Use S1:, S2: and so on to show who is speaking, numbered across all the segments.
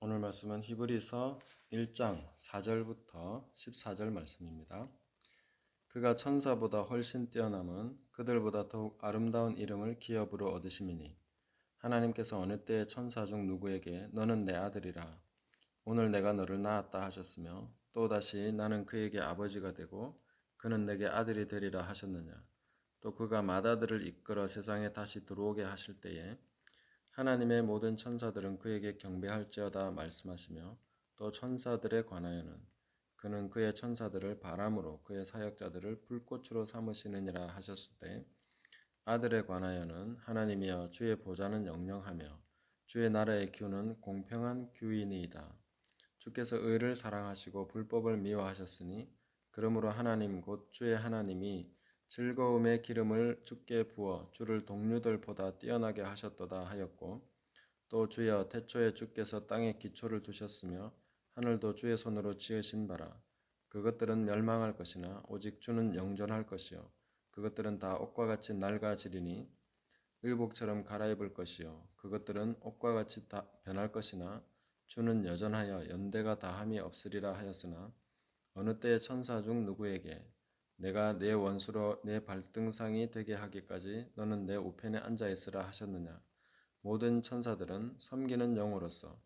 S1: 오늘 말씀은 히브리서 1장 4절부터 14절 말씀입니다. 그가 천사보다 훨씬 뛰어남은 그들보다 더욱 아름다운 이름을 기업으로 얻으심이니 하나님께서 어느 때에 천사 중 누구에게 너는 내 아들이라 오늘 내가 너를 낳았다 하셨으며 또다시 나는 그에게 아버지가 되고 그는 내게 아들이 되리라 하셨느냐. 또 그가 맏아들을 이끌어 세상에 다시 들어오게 하실 때에 하나님의 모든 천사들은 그에게 경배할지어다 말씀하시며 또 천사들에 관하여는 그는 그의 천사들을 바람으로 그의 사역자들을 불꽃으로 삼으시느니라 하셨을 때 아들에 관하여는 하나님이여 주의 보좌는 영영하며 주의 나라의 규는 공평한 규이니이다. 주께서 의를 사랑하시고 불법을 미워하셨으니 그러므로 하나님 곧 주의 하나님이 즐거움의 기름을 주께 부어 주를 동류들보다 뛰어나게 하셨도다 하였고 또 주여 태초에 주께서 땅에 기초를 두셨으며 하늘도 주의 손으로 지으신 바라 그것들은 멸망할 것이나 오직 주는 영존할 것이요 그것들은 다 옷과 같이 낡아지리니 의복처럼 갈아입을 것이요 그것들은 옷과 같이 다 변할 것이나 주는 여전하여 연대가 다함이 없으리라 하였으나 어느 때에 천사 중 누구에게 내가 내 원수로 내 발등상이 되게 하기까지 너는 내 우편에 앉아 있으라 하셨느냐. 모든 천사들은 섬기는 영으로서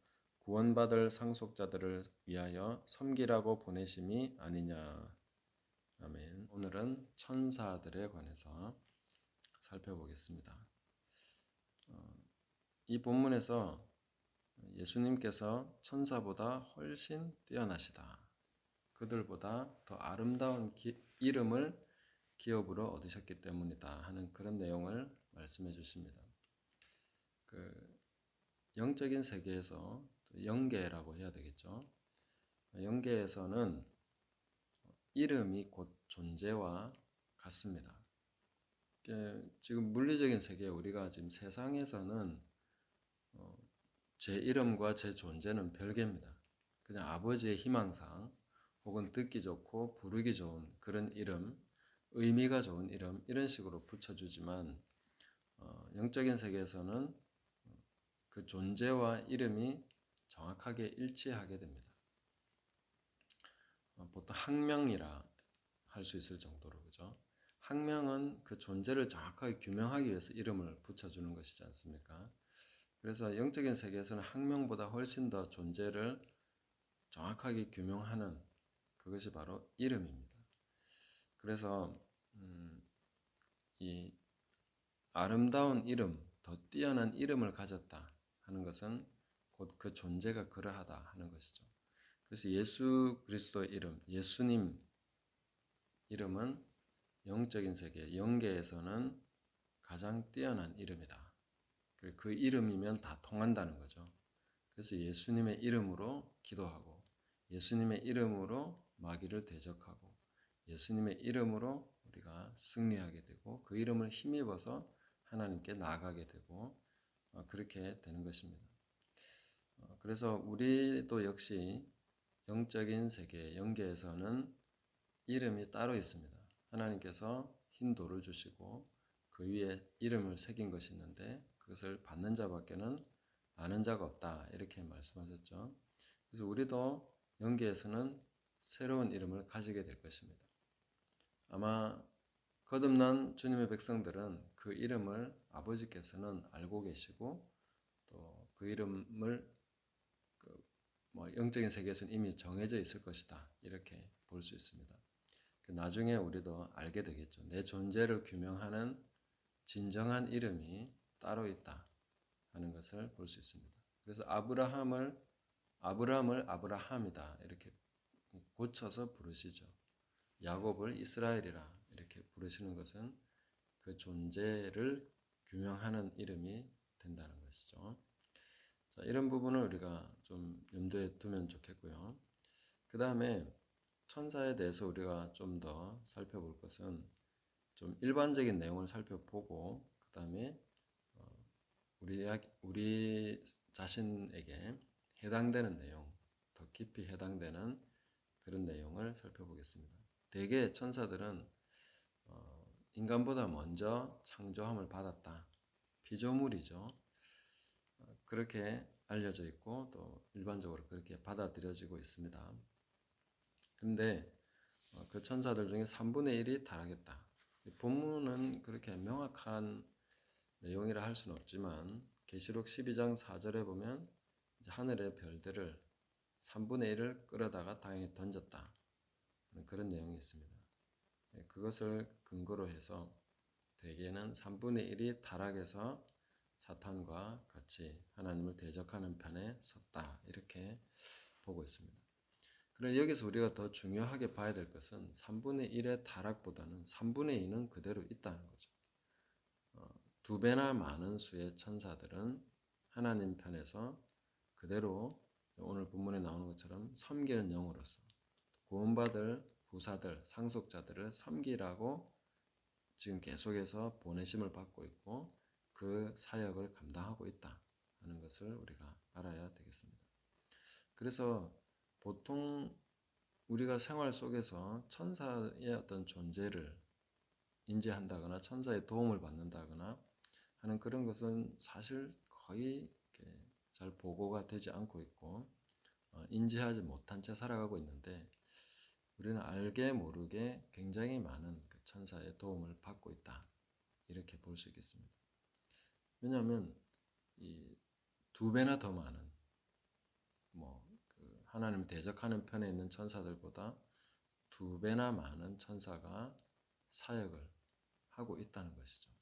S1: 구원받을 상속자들을 위하여 섬기라고 보내심이 아니냐. 아멘. 오늘은 천사들에 관해서 살펴보겠습니다. 이 본문에서 예수님께서 천사보다 훨씬 뛰어나시다. 그들보다 더 아름다운 이름을 기업으로 얻으셨기 때문이다 하는 그런 내용을 말씀해 주십니다. 그 영적인 세계에서 영계라고 해야 되겠죠. 영계에서는 이름이 곧 존재와 같습니다. 지금 물리적인 세계 우리가 지금 세상에서는 제 이름과 제 존재는 별개입니다. 그냥 아버지의 희망상 혹은 듣기 좋고 부르기 좋은 그런 이름, 의미가 좋은 이름 이런 식으로 붙여주지만 영적인 세계에서는 그 존재와 이름이 정확하게 일치하게 됩니다. 보통 학명이라 할 수 있을 정도로 그죠? 학명은 그 존재를 정확하게 규명하기 위해서 이름을 붙여주는 것이지 않습니까? 그래서 영적인 세계에서는 학명보다 훨씬 더 존재를 정확하게 규명하는 그것이 바로 이름입니다. 그래서 이 아름다운 이름, 더 뛰어난 이름을 가졌다 하는 것은 곧 그 존재가 그러하다 하는 것이죠. 그래서 예수 그리스도의 이름, 예수님 이름은 영적인 세계, 영계에서는 가장 뛰어난 이름이다. 그 이름이면 다 통한다는 거죠. 그래서 예수님의 이름으로 기도하고 예수님의 이름으로 마귀를 대적하고 예수님의 이름으로 우리가 승리하게 되고 그 이름을 힘입어서 하나님께 나아가게 되고 그렇게 되는 것입니다. 그래서 우리도 역시 영적인 세계, 영계에서는 이름이 따로 있습니다. 하나님께서 흰 돌을 주시고 그 위에 이름을 새긴 것이 있는데 그것을 받는 자밖에는 아는 자가 없다 이렇게 말씀하셨죠. 그래서 우리도 영계에서는 새로운 이름을 가지게 될 것입니다. 아마 거듭난 주님의 백성들은 그 이름을 아버지께서는 알고 계시고 또 그 이름을 영적인 세계에서는 이미 정해져 있을 것이다 이렇게 볼 수 있습니다. 나중에 우리도 알게 되겠죠. 내 존재를 규명하는 진정한 이름이 따로 있다 하는 것을 볼 수 있습니다. 그래서 아브라함을 아브라함이다 이렇게 고쳐서 부르시죠. 야곱을 이스라엘이라 이렇게 부르시는 것은 그 존재를 규명하는 이름이 된다는 것이죠. 자, 이런 부분을 우리가 좀 염두에 두면 좋겠고요. 그 다음에 천사에 대해서 우리가 좀 더 살펴볼 것은 좀 일반적인 내용을 살펴보고 그 다음에 우리 자신에게 해당되는 내용, 더 깊이 해당되는 그런 내용을 살펴보겠습니다. 대개 천사들은 인간보다 먼저 창조함을 받았다. 피조물이죠. 그렇게 알려져 있고 또 일반적으로 그렇게 받아들여지고 있습니다. 근데 그 천사들 중에 3분의 1이 타락했다. 본문은 그렇게 명확한 내용이라 할 수는 없지만 계시록 12장 4절에 보면 이제 하늘의 별들을 3분의 1을 끌어다가 땅에 던졌다. 그런 내용이 있습니다. 그것을 근거로 해서 대개는 3분의 1이 타락해서 사탄과 같이 하나님을 대적하는 편에 섰다. 이렇게 보고 있습니다. 그런데 여기서 우리가 더 중요하게 봐야 될 것은 3분의 1의 타락보다는 3분의 2는 그대로 있다는 거죠. 2배나 많은 수의 천사들은 하나님 편에서 그대로 오늘 본문에 나오는 것처럼 섬기는 영으로서 구원받을 후사들, 상속자들을 섬기라고 지금 계속해서 보내심을 받고 있고 그 사역을 감당하고 있다 하는 것을 우리가 알아야 되겠습니다. 그래서 보통 우리가 생활 속에서 천사의 어떤 존재를 인지한다거나 천사의 도움을 받는다거나 하는 그런 것은 사실 거의 잘 보고가 되지 않고 있고 인지하지 못한 채 살아가고 있는데 우리는 알게 모르게 굉장히 많은 그 천사의 도움을 받고 있다. 이렇게 볼 수 있겠습니다. 왜냐하면 이 2배나 더 많은 그 하나님을 대적하는 편에 있는 천사들보다 2배나 많은 천사가 사역을 하고 있다는 것이죠.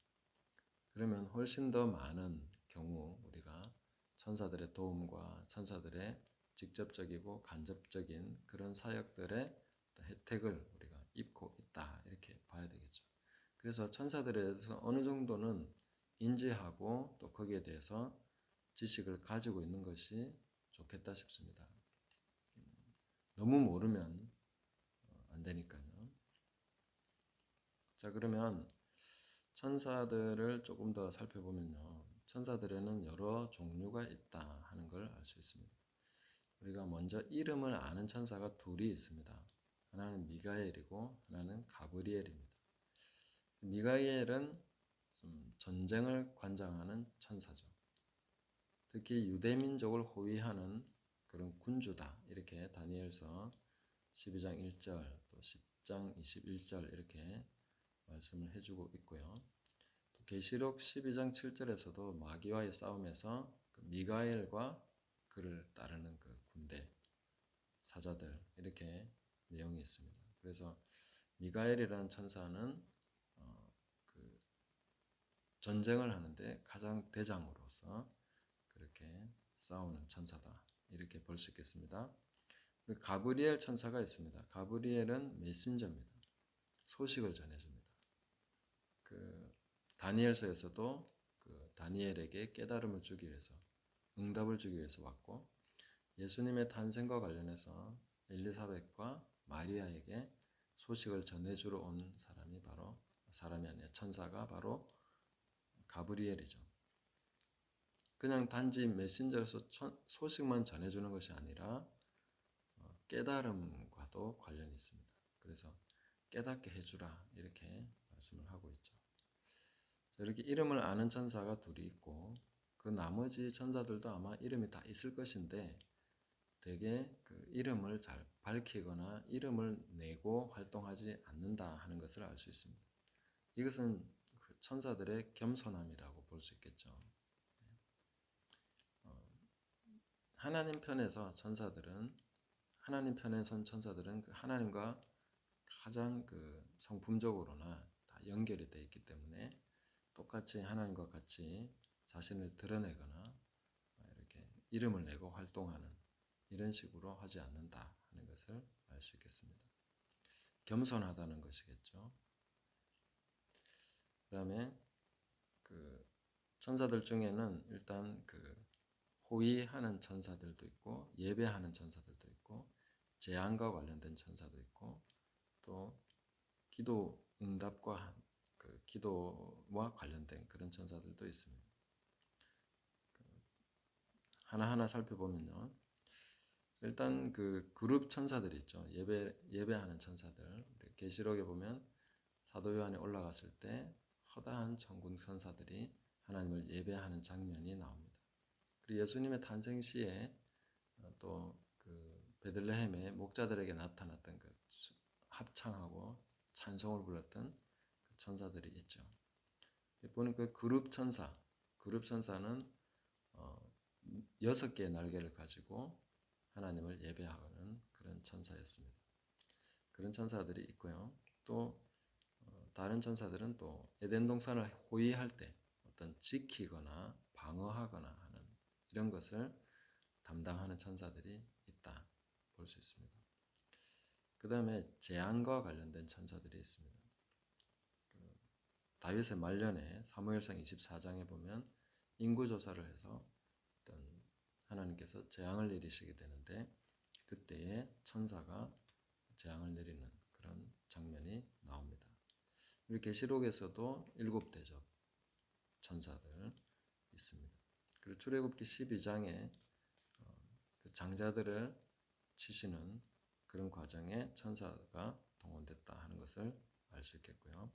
S1: 그러면 훨씬 더 많은 경우 우리가 천사들의 도움과 천사들의 직접적이고 간접적인 그런 사역들의 혜택을 우리가 입고 있다 이렇게 봐야 되겠죠. 그래서 천사들에 대해서 어느 정도는 인지하고 또 거기에 대해서 지식을 가지고 있는 것이 좋겠다 싶습니다. 너무 모르면 안 되니까요. 자, 그러면 천사들을 조금 더 살펴보면요. 천사들에는 여러 종류가 있다 하는 걸 알 수 있습니다. 우리가 먼저 이름을 아는 천사가 둘이 있습니다. 하나는 미가엘이고 하나는 가브리엘입니다. 미가엘은 전쟁을 관장하는 천사죠. 특히 유대민족을 호위하는 그런 군주다. 이렇게 다니엘서 12장 1절 또 10장 21절 이렇게 말씀을 해주고 있고요. 또 계시록 12장 7절에서도 마귀와의 싸움에서 그 미가엘과 그를 따르는 그 군대 사자들 이렇게 내용이 있습니다. 그래서 미가엘이라는 천사는 그 전쟁을 하는데 가장 대장으로서 그렇게 싸우는 천사다 이렇게 볼 수 있겠습니다. 그리고 가브리엘 천사가 있습니다. 가브리엘은 메신저입니다. 소식을 전해줍니다. 그 다니엘서에서도 그 다니엘에게 깨달음을 주기 위해서 응답을 주기 위해서 왔고 예수님의 탄생과 관련해서 엘리사벳과 마리아에게 소식을 전해주러 온 사람이 아니라 천사가 바로 가브리엘이죠. 그냥 단지 메신저로서 소식만 전해주는 것이 아니라 깨달음과도 관련이 있습니다. 그래서 깨닫게 해주라 이렇게 말씀을 하고 있죠. 이렇게 이름을 아는 천사가 둘이 있고 그 나머지 천사들도 아마 이름이 다 있을 것인데 대개 그 이름을 잘 밝히거나 이름을 내고 활동하지 않는다 하는 것을 알 수 있습니다. 이것은 그 천사들의 겸손함이라고 볼 수 있겠죠. 하나님 편에서 하나님 편에 선 천사들은 그 하나님과 가장 그 성품적으로나 다 연결이 되어 있기 때문에 똑같이 하나님과 같이 자신을 드러내거나 이렇게 이름을 내고 활동하는 이런 식으로 하지 않는다 하는 것을 알 수 있겠습니다. 겸손하다는 것이겠죠. 그 다음에 그 천사들 중에는 일단 그 호위하는 천사들도 있고 예배하는 천사들도 있고 재앙과 관련된 천사도 있고 또 기도 응답과 그 기도와 관련된 그런 천사들도 있습니다. 하나하나 살펴보면요. 일단 그 그룹 천사들이 있죠. 예배하는 천사들. 계시록에 보면 사도 요한이 올라갔을 때 허다한 천군 천사들이 하나님을 예배하는 장면이 나옵니다. 그리고 예수님의 탄생 시에 또 그 베들레헴의 목자들에게 나타났던 그 합창하고 찬송을 불렀던 그 천사들이 있죠. 보는 그 그룹 천사는 6개의 날개를 가지고 하나님을 예배하는 그런 천사였습니다. 그런 천사들이 있고요. 또 다른 천사들은 또 에덴 동산을 호위할 때 어떤 지키거나 방어하거나 하는 이런 것을 담당하는 천사들이 있다 볼 수 있습니다. 그 다음에 재앙과 관련된 천사들이 있습니다. 다윗의 말년에 사무엘상 24장에 보면 인구조사를 해서 어떤 하나님께서 재앙을 내리시게 되는데 그때에 천사가 재앙을 내리는 그런 장면이 나옵니다. 우리 계시록에서도 7대접 천사들 있습니다. 그리고 출애굽기 12장에 그 장자들을 치시는 그런 과정에 천사가 동원됐다 하는 것을 알 수 있겠고요.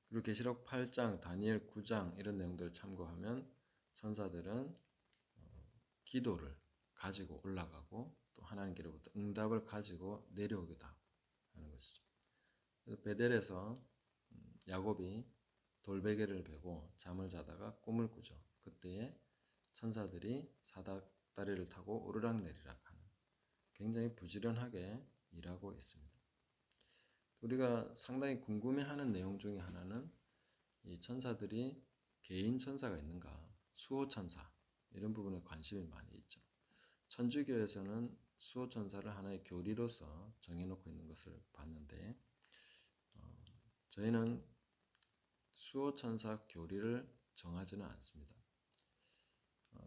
S1: 그리고 계시록 8장, 다니엘 9장 이런 내용들을 참고하면 천사들은 기도를 가지고 올라가고 또 하나님께로부터 응답을 가지고 내려오기도 하는 것이죠. 그래서 베델에서 야곱이 돌베개를 베고 잠을 자다가 꿈을 꾸죠. 그때에 천사들이 사닥다리를 타고 오르락내리락 하는 굉장히 부지런하게 일하고 있습니다. 우리가 상당히 궁금해하는 내용 중에 하나는 이 천사들이 개인 천사가 있는가, 수호천사 이런 부분에 관심이 많이 있죠. 천주교에서는 수호천사를 하나의 교리로서 정해놓고 있는 것을 봤는데 저희는 수호천사 교리를 정하지는 않습니다.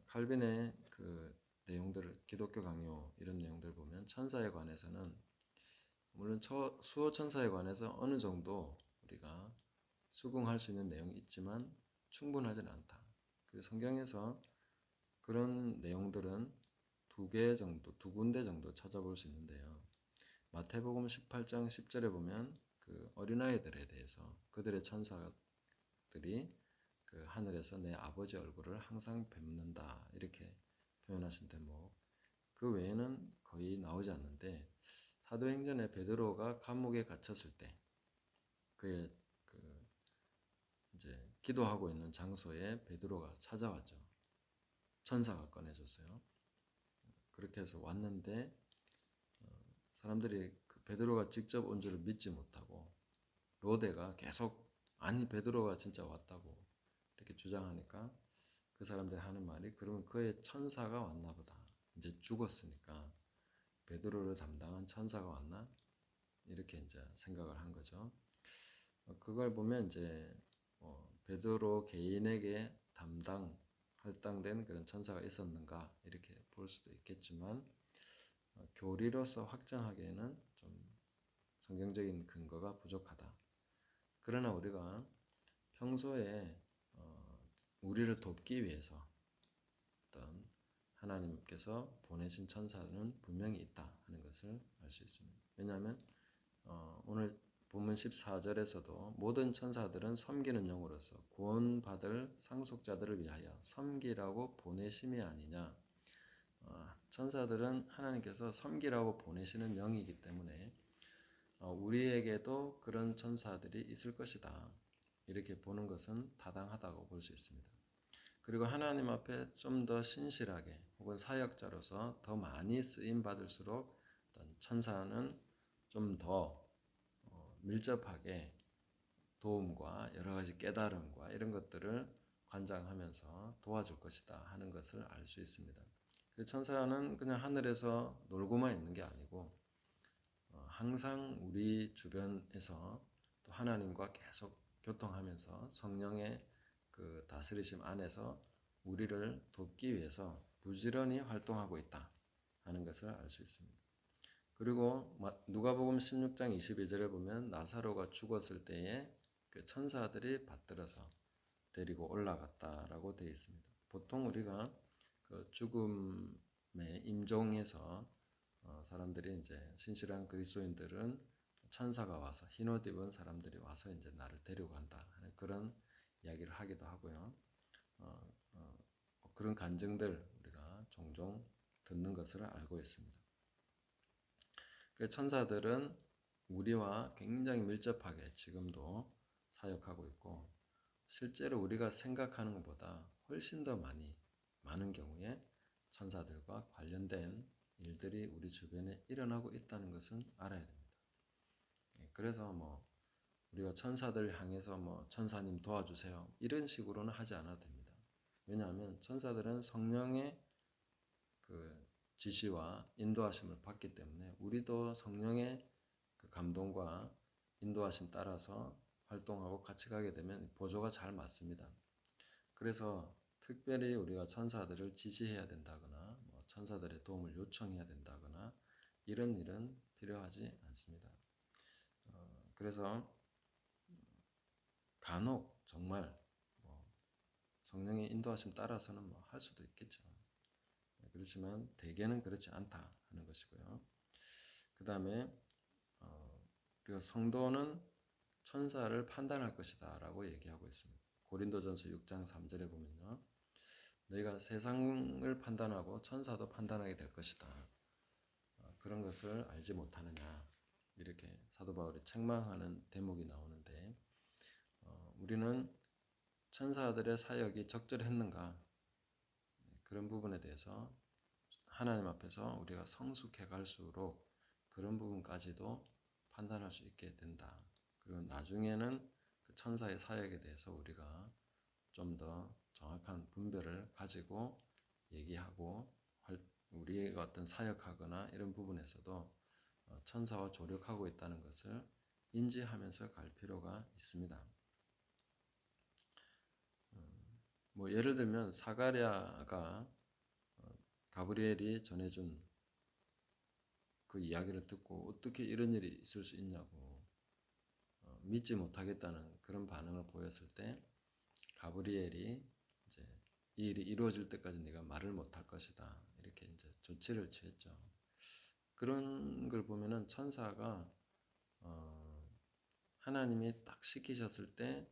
S1: 칼빈의 그 내용들을 기독교 강요 이런 내용들을 보면 천사에 관해서는 물론 수호천사에 관해서 어느 정도 우리가 수긍할 수 있는 내용이 있지만 충분하지는 않다. 그래서 성경에서 그런 내용들은 두 군데 정도 찾아볼 수 있는데요. 마태복음 18장 10절에 보면 그 어린아이들에 대해서 그들의 천사들이 그 하늘에서 내 아버지 얼굴을 항상 뵙는다 이렇게 표현하신 대목 그 외에는 거의 나오지 않는데 사도행전에 베드로가 감옥에 갇혔을 때 그의 이제 기도하고 있는 장소에 베드로가 찾아왔죠. 천사가 꺼내줬어요. 그렇게 해서 왔는데 사람들이 그 베드로가 직접 온 줄을 믿지 못하고 로데가 계속 아니 베드로가 진짜 왔다고 이렇게 주장하니까 그 사람들이 하는 말이 그러면 그의 천사가 왔나 보다. 이제 죽었으니까 베드로를 담당한 천사가 왔나? 이렇게 이제 생각을 한 거죠. 그걸 보면 이제 베드로 개인에게 할당된 그런 천사가 있었는가 이렇게 볼 수도 있겠지만 교리로서 확정하기에는 좀 성경적인 근거가 부족하다. 그러나 우리가 평소에 우리를 돕기 위해서 어떤 하나님께서 보내신 천사는 분명히 있다 하는 것을 알 수 있습니다. 왜냐하면 오늘 본문 14절에서도 모든 천사들은 섬기는 영으로서 구원받을 상속자들을 위하여 섬기라고 보내심이 아니냐. 천사들은 하나님께서 섬기라고 보내시는 영이기 때문에 우리에게도 그런 천사들이 있을 것이다. 이렇게 보는 것은 타당하다고 볼 수 있습니다. 그리고 하나님 앞에 좀 더 신실하게 혹은 사역자로서 더 많이 쓰임 받을수록 어떤 천사는 좀 더 밀접하게 도움과 여러 가지 깨달음과 이런 것들을 관장하면서 도와줄 것이다 하는 것을 알 수 있습니다. 천사는 그냥 하늘에서 놀고만 있는 게 아니고 항상 우리 주변에서 또 하나님과 계속 교통하면서 성령의 그 다스리심 안에서 우리를 돕기 위해서 부지런히 활동하고 있다 하는 것을 알 수 있습니다. 그리고 누가복음 16장 22절에 보면 나사로가 죽었을 때에 그 천사들이 받들어서 데리고 올라갔다라고 되어 있습니다. 보통 우리가 그 죽음의 임종에서 사람들이 이제 신실한 그리스도인들은 천사가 와서 흰옷 입은 사람들이 와서 이제 나를 데리고 간다 하는 그런 이야기를 하기도 하고요. 그런 간증들 우리가 종종 듣는 것을 알고 있습니다. 그 천사들은 우리와 굉장히 밀접하게 지금도 사역하고 있고 실제로 우리가 생각하는 것보다 훨씬 더 많은 경우에 천사들과 관련된 일들이 우리 주변에 일어나고 있다는 것은 알아야 됩니다. 그래서 우리가 천사들 향해서 천사님 도와주세요 이런 식으로는 하지 않아도 됩니다. 왜냐하면 천사들은 성령의 그 지시와 인도하심을 받기 때문에 우리도 성령의 그 감동과 인도하심 따라서 활동하고 같이 가게 되면 보조가 잘 맞습니다. 그래서 특별히 우리가 천사들을 지시해야 된다거나 천사들의 도움을 요청해야 된다거나 이런 일은 필요하지 않습니다. 그래서 간혹 정말 성령의 인도하심 따라서는 할 수도 있겠죠. 그렇지만 대개는 그렇지 않다 하는 것이고요. 그 다음에 우리가 성도는 천사를 판단할 것이다 라고 얘기하고 있습니다. 고린도전서 6장 3절에 보면요. 너희가 세상을 판단하고 천사도 판단하게 될 것이다. 그런 것을 알지 못하느냐 이렇게 사도 바울이 책망하는 대목이 나오는데 우리는 천사들의 사역이 적절했는가 그런 부분에 대해서 하나님 앞에서 우리가 성숙해 갈수록 그런 부분까지도 판단할 수 있게 된다. 그리고 나중에는 그 천사의 사역에 대해서 우리가 좀 더 정확한 분별을 가지고 얘기하고 우리가 어떤 사역하거나 이런 부분에서도 천사와 조력하고 있다는 것을 인지하면서 갈 필요가 있습니다. 예를 들면 사가랴가 가브리엘이 전해준 그 이야기를 듣고 어떻게 이런 일이 있을 수 있냐고 믿지 못하겠다는 그런 반응을 보였을 때 가브리엘이 이제 이 일이 이루어질 때까지 네가 말을 못할 것이다 이렇게 이제 조치를 취했죠. 그런 걸 보면은 천사가 하나님이 딱 시키셨을 때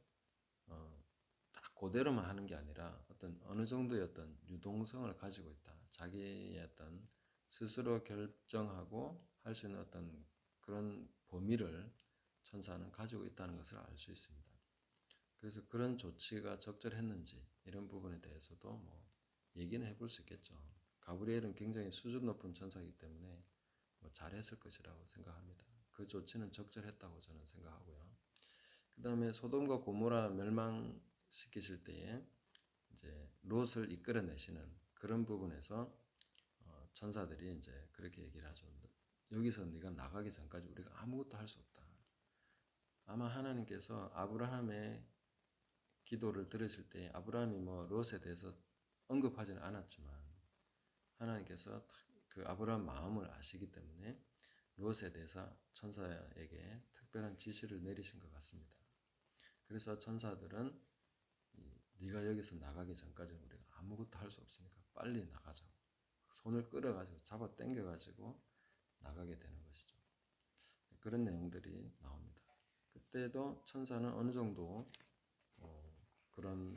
S1: 딱 그대로만 하는 게 아니라 어떤 어느 정도의 어떤 유동성을 가지고 있다. 자기의 어떤 스스로 결정하고 할 수 있는 어떤 그런 범위를 천사는 가지고 있다는 것을 알 수 있습니다. 그래서 그런 조치가 적절했는지 이런 부분에 대해서도 얘기는 해볼 수 있겠죠. 가브리엘은 굉장히 수준 높은 천사이기 때문에 잘했을 것이라고 생각합니다. 그 조치는 적절했다고 저는 생각하고요. 그 다음에 소돔과 고모라 멸망시키실 때에 이제 롯을 이끌어내시는 그런 부분에서 천사들이 이제 그렇게 얘기를 하죠. 여기서 네가 나가기 전까지 우리가 아무것도 할 수 없다. 아마 하나님께서 아브라함의 기도를 들으실 때 아브라함이 롯에 대해서 언급하지는 않았지만 하나님께서 그 아브라함 마음을 아시기 때문에 롯에 대해서 천사에게 특별한 지시를 내리신 것 같습니다. 그래서 천사들은 네가 여기서 나가기 전까지는 우리가 아무것도 할 수 없으니까 빨리 나가자고 손을 끌어가지고 잡아 당겨가지고 나가게 되는 것이죠. 그런 내용들이 나옵니다. 그때도 천사는 어느 정도 그런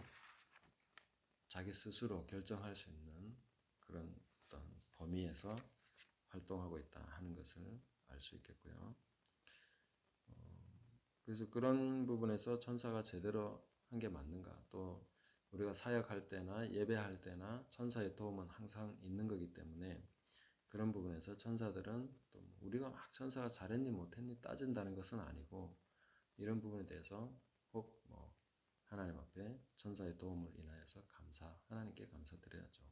S1: 자기 스스로 결정할 수 있는 그런 어떤 범위에서 활동하고 있다 하는 것을 알 수 있겠고요. 그래서 그런 부분에서 천사가 제대로 한 게 맞는가 또 우리가 사역할 때나 예배할 때나 천사의 도움은 항상 있는 거기 때문에 그런 부분에서 천사들은 또 우리가 막 천사가 잘했니 못했니 따진다는 것은 아니고 이런 부분에 대해서 꼭 하나님 앞에 천사의 도움을 인하여서 하나님께 감사드려야죠.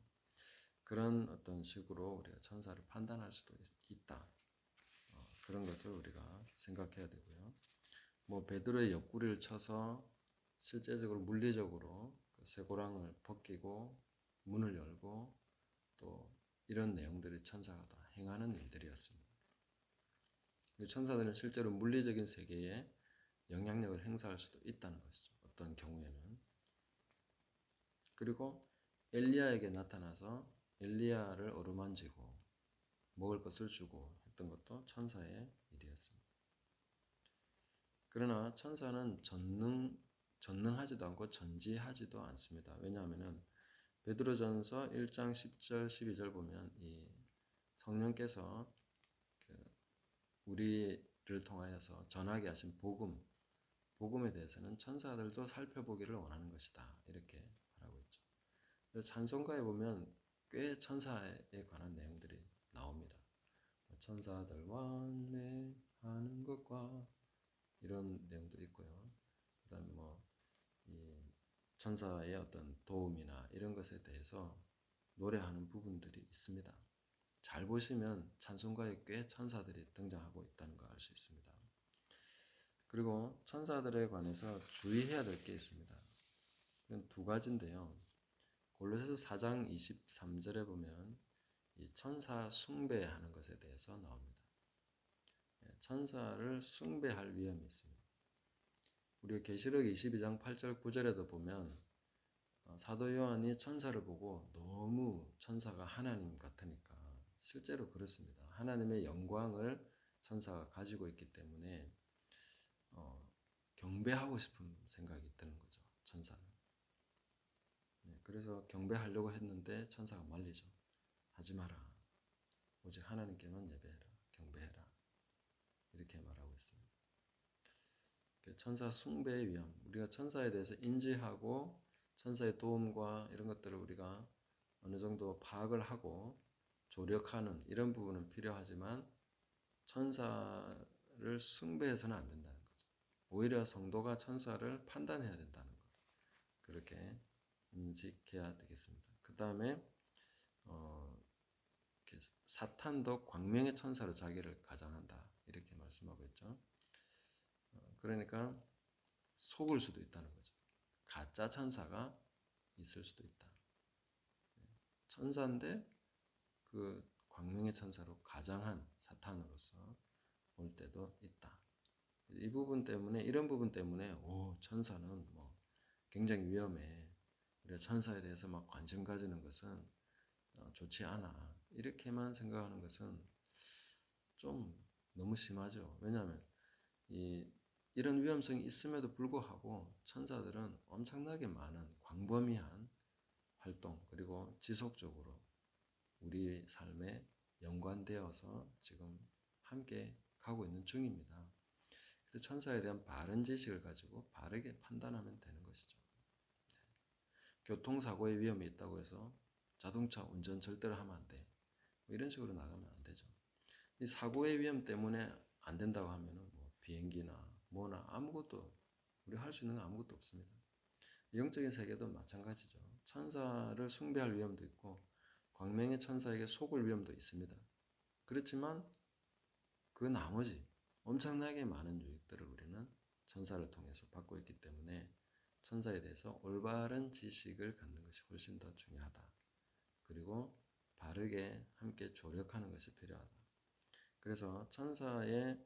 S1: 그런 어떤 식으로 우리가 천사를 판단할 수도 있다. 그런 것을 우리가 생각해야 되고요. 베드로의 옆구리를 쳐서 실제적으로 물리적으로 그 쇠고랑을 벗기고 문을 열고 또 이런 내용들이 천사가 다 행하는 일들이었습니다. 천사들은 실제로 물리적인 세계에 영향력을 행사할 수도 있다는 것이죠. 어떤 경우에는. 그리고 엘리야에게 나타나서 엘리야를 어루만지고 먹을 것을 주고 했던 것도 천사의 일이었습니다. 그러나 천사는 전능하지도 않고 전지하지도 않습니다. 왜냐하면 베드로전서 1장 10절 12절 보면 이 성령께서 우리를 통하여서 전하게 하신 복음에 대해서는 천사들도 살펴보기를 원하는 것이다. 이렇게 말하고 있죠. 그래서 찬송가에 보면 꽤 천사에 관한 내용들이 나옵니다. 천사들 완례하는 것과 이런 내용도 있고요. 그다음에 이 천사의 어떤 도움이나 이런 것에 대해서 노래하는 부분들이 있습니다. 잘 보시면 찬송가에 꽤 천사들이 등장하고 있다는 걸 알 수 있습니다. 그리고 천사들에 관해서 주의해야 될 게 있습니다. 그건 두 가지인데요. 골로새서 4장 23절에 보면 이 천사 숭배하는 것에 대해서 나옵니다. 천사를 숭배할 위험이 있습니다. 우리가 계시록 22장 8절 9절에도 보면 사도 요한이 천사를 보고 너무 천사가 하나님 같으니까 실제로 그렇습니다. 하나님의 영광을 천사가 가지고 있기 때문에 경배하고 싶은 생각이 드는 거죠. 천사는. 그래서 경배하려고 했는데 천사가 말리죠. 하지 마라. 오직 하나님께만 예배해라. 경배해라. 이렇게 말하고 있습니다. 천사 숭배의 위험. 우리가 천사에 대해서 인지하고 천사의 도움과 이런 것들을 우리가 어느 정도 파악을 하고 조력하는 이런 부분은 필요하지만 천사를 숭배해서는 안 된다는 거죠. 오히려 성도가 천사를 판단해야 된다는 것. 그렇게 인식해야 되겠습니다. 그 다음에 사탄도 광명의 천사로 자기를 가장한다. 이렇게 말씀하고 있죠. 그러니까 속을 수도 있다는 거죠. 가짜 천사가 있을 수도 있다. 천사인데 그 광명의 천사로 가장한 사탄으로서 볼 때도 있다. 이 부분 때문에 이런 부분 때문에 천사는 굉장히 위험해. 우리가 천사에 대해서 막 관심 가지는 것은 좋지 않아. 이렇게만 생각하는 것은 좀 너무 심하죠. 왜냐하면 이런 위험성이 있음에도 불구하고 천사들은 엄청나게 많은 광범위한 활동 그리고 지속적으로 우리 삶에 연관되어서 지금 함께 가고 있는 중입니다. 그래서 천사에 대한 바른 지식을 가지고 바르게 판단하면 되는 것이죠. 교통사고의 위험이 있다고 해서 자동차 운전 절대로 하면 안 돼. 이런 식으로 나가면 안 되죠. 이 사고의 위험 때문에 안 된다고 하면은 비행기나 뭐나 아무것도 우리가 할 수 있는 건 아무것도 없습니다. 영적인 세계도 마찬가지죠. 천사를 숭배할 위험도 있고 광명의 천사에게 속을 위험도 있습니다. 그렇지만 그 나머지 엄청나게 많은 유익들을 우리는 천사를 통해서 받고 있기 때문에 천사에 대해서 올바른 지식을 갖는 것이 훨씬 더 중요하다. 그리고 바르게 함께 조력하는 것이 필요하다. 그래서 천사에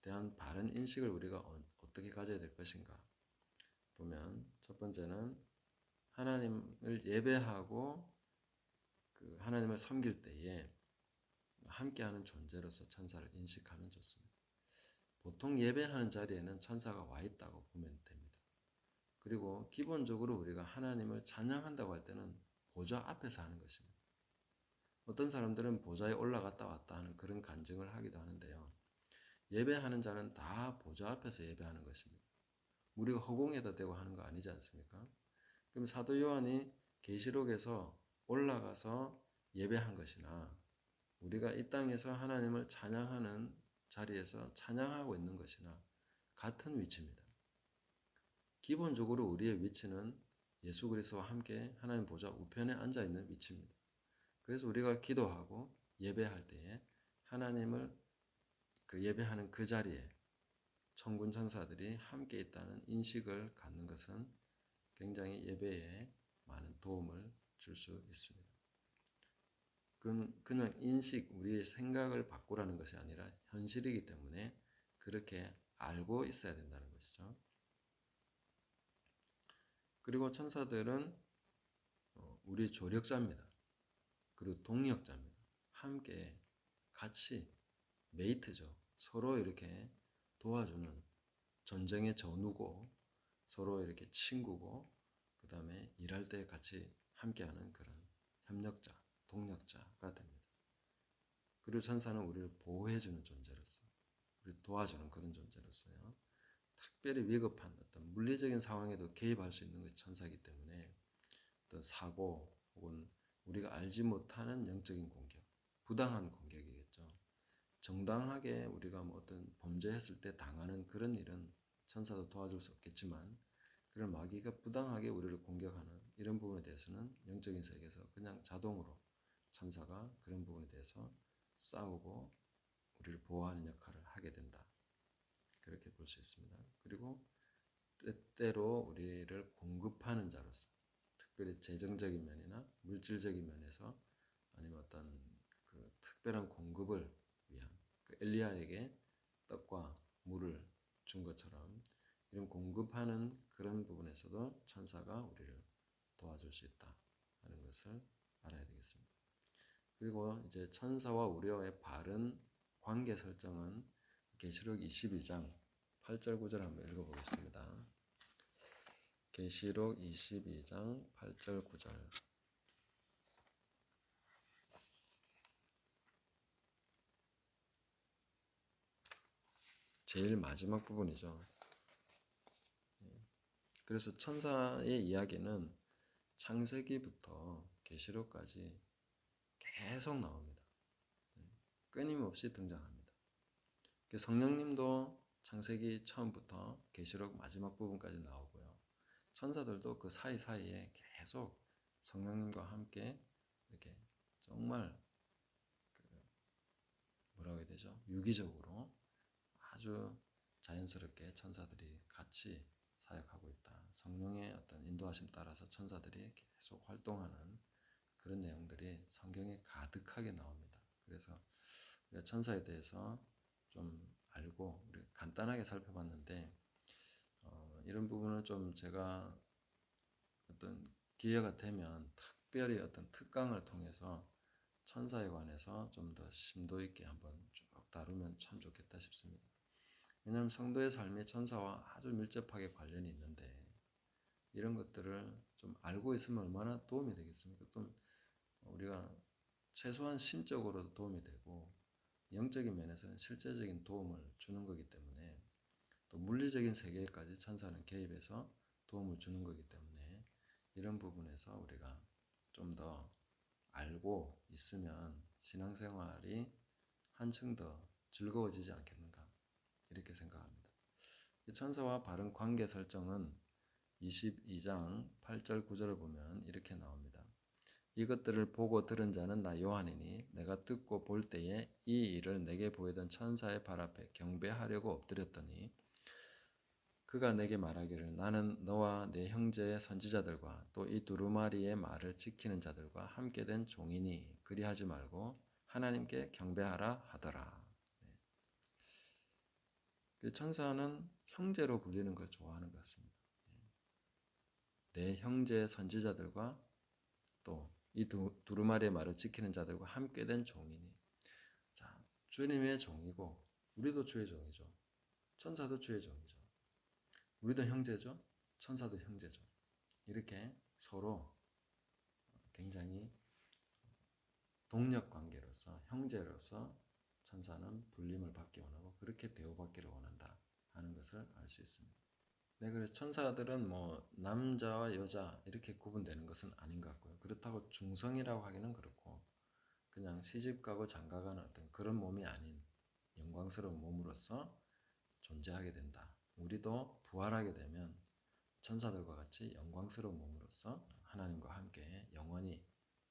S1: 대한 바른 인식을 우리가 어떻게 가져야 될 것인가 보면 첫 번째는 하나님을 예배하고 하나님을 섬길 때에 함께하는 존재로서 천사를 인식하면 좋습니다. 보통 예배하는 자리에는 천사가 와 있다고 보면 됩니다. 그리고 기본적으로 우리가 하나님을 찬양한다고 할 때는 보좌 앞에서 하는 것입니다. 어떤 사람들은 보좌에 올라갔다 왔다 하는 그런 간증을 하기도 하는데요. 예배하는 자는 다 보좌 앞에서 예배하는 것입니다. 우리가 허공에다 대고 하는 거 아니지 않습니까? 그럼 사도 요한이 계시록에서 올라가서 예배한 것이나 우리가 이 땅에서 하나님을 찬양하는 자리에서 찬양하고 있는 것이나 같은 위치입니다. 기본적으로 우리의 위치는 예수 그리스도와 함께 하나님 보좌 우편에 앉아 있는 위치입니다. 그래서 우리가 기도하고 예배할 때에 하나님을 예배하는 그 자리에 천군 천사들이 함께 있다는 인식을 갖는 것은 굉장히 예배에 많은 도움을 줄 수 있습니다. 그냥 인식, 우리의 생각을 바꾸라는 것이 아니라 현실이기 때문에 그렇게 알고 있어야 된다는 것이죠. 그리고 천사들은 우리 조력자입니다. 그리고 동력자입니다. 함께 같이 메이트죠. 서로 이렇게 도와주는 전쟁의 전우고 서로 이렇게 친구고 그 다음에 일할 때 같이 함께하는 그런 협력자, 동력자가 됩니다. 그리고 천사는 우리를 보호해주는 존재로서, 우리를 도와주는 그런 존재로서요. 특별히 위급한 어떤 물리적인 상황에도 개입할 수 있는 것이 천사이기 때문에 어떤 사고 혹은 우리가 알지 못하는 영적인 공격, 부당한 공격이겠죠. 정당하게 우리가 뭐 어떤 범죄했을 때 당하는 그런 일은 천사도 도와줄 수 없겠지만 그런 마귀가 부당하게 우리를 공격하는 이런 부분에 대해서는 영적인 세계에서 그냥 자동으로 천사가 그런 부분에 대해서 싸우고 우리를 보호하는 역할을 하게 된다. 그렇게 볼 수 있습니다. 그리고 때때로 우리를 공급하는 자로서 특별히 재정적인 면이나 물질적인 면에서 아니면 어떤 그 특별한 공급을 위한 그 엘리야에게 떡과 물을 준 것처럼 이런 공급하는 그런 부분에서도 천사가 우리를 도와줄 수 있다 하는 것을 알아야 되겠습니다. 그리고 이제 천사와 우리와의 바른 관계 설정은 계시록 22장 8절 9절 한번 읽어보겠습니다. 계시록 22장 8절 9절. 제일 마지막 부분이죠. 그래서 천사의 이야기는 창세기부터 계시록까지 계속 나옵니다. 끊임없이 등장합니다. 성령님도 창세기 처음부터 계시록 마지막 부분까지 나오고요. 천사들도 그 사이사이에 계속 성령님과 함께 이렇게 정말 뭐라고 해야 되죠? 유기적으로 아주 자연스럽게 천사들이 같이 사역하고 있다. 성령의 어떤 인도하심 따라서 천사들이 계속 활동하는 그런 내용들이 성경에 가득하게 나옵니다. 그래서 우리가 천사에 대해서 좀 알고 우리 간단하게 살펴봤는데 이런 부분을 좀 제가 어떤 기회가 되면 특별히 어떤 특강을 통해서 천사에 관해서 좀 더 심도 있게 한번 쭉 다루면 참 좋겠다 싶습니다. 왜냐하면 성도의 삶이 천사와 아주 밀접하게 관련이 있는데 이런 것들을 좀 알고 있으면 얼마나 도움이 되겠습니까? 또 우리가 최소한 심적으로도 도움이 되고 영적인 면에서는 실제적인 도움을 주는 거기 때문에 또 물리적인 세계까지 천사는 개입해서 도움을 주는 거기 때문에 이런 부분에서 우리가 좀 더 알고 있으면 신앙생활이 한층 더 즐거워지지 않겠는가 이렇게 생각합니다. 천사와 바른 관계 설정은 22장 8절 9절을 보면 이렇게 나옵니다. 이것들을 보고 들은 자는 나 요한이니 내가 듣고 볼 때에 이 일을 내게 보이던 천사의 발 앞에 경배하려고 엎드렸더니 그가 내게 말하기를 나는 너와 내 형제의 선지자들과 또 이 두루마리의 말을 지키는 자들과 함께 된 종이니 그리하지 말고 하나님께 경배하라 하더라. 천사는 형제로 불리는 걸 좋아하는 것 같습니다. 내 형제의 선지자들과 또 이 두루마리의 말을 지키는 자들과 함께 된 종이니 자, 주님의 종이고 우리도 주의 종이죠. 천사도 주의 종이죠. 우리도 형제죠. 천사도 형제죠. 이렇게 서로 굉장히 동력 관계로서 형제로서 천사는 불림을 받기 원하고 그렇게 대우받기를 원한다 하는 것을 알 수 있습니다. 네, 그래서 천사들은 뭐 남자와 여자 이렇게 구분되는 것은 아닌 것 같고요. 그렇다고 중성이라고 하기는 그렇고 그냥 시집가고 장가가는 어떤 그런 몸이 아닌 영광스러운 몸으로서 존재하게 된다. 우리도 부활하게 되면 천사들과 같이 영광스러운 몸으로서 하나님과 함께 영원히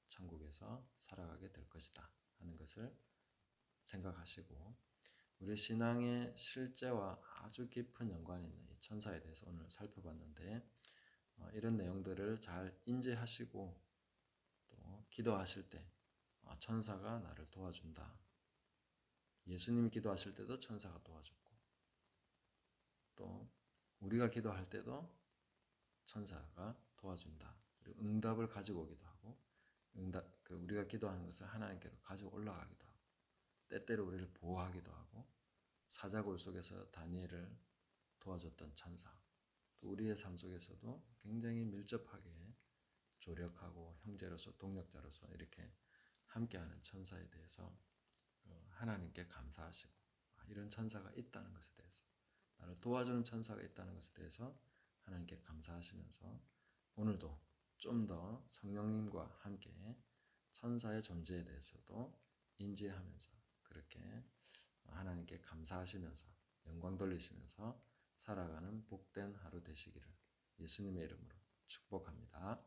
S1: 천국에서 살아가게 될 것이다 하는 것을 생각하시고 우리 신앙의 실제와 아주 깊은 연관이 있는 이 천사에 대해서 오늘 살펴봤는데 이런 내용들을 잘 인지하시고 또 기도하실 때 천사가 나를 도와준다. 예수님이 기도하실 때도 천사가 도와줬고 또 우리가 기도할 때도 천사가 도와준다. 그리고 응답을 가지고 오기도 하고 우리가 기도하는 것을 하나님께로 가지고 올라가기도 하고 때때로 우리를 보호하기도 하고 사자굴 속에서 다니엘을 도와줬던 천사 또 우리의 삶 속에서도 굉장히 밀접하게 조력하고 형제로서 동력자로서 이렇게 함께하는 천사에 대해서 하나님께 감사하시고 이런 천사가 있다는 것에 대해서 나를 도와주는 천사가 있다는 것에 대해서 하나님께 감사하시면서 오늘도 좀 더 성령님과 함께 천사의 존재에 대해서도 인지하면서 그렇게 하나님께 감사하시면서 영광 돌리시면서 살아가는 복된 하루 되시기를 예수님의 이름으로 축복합니다.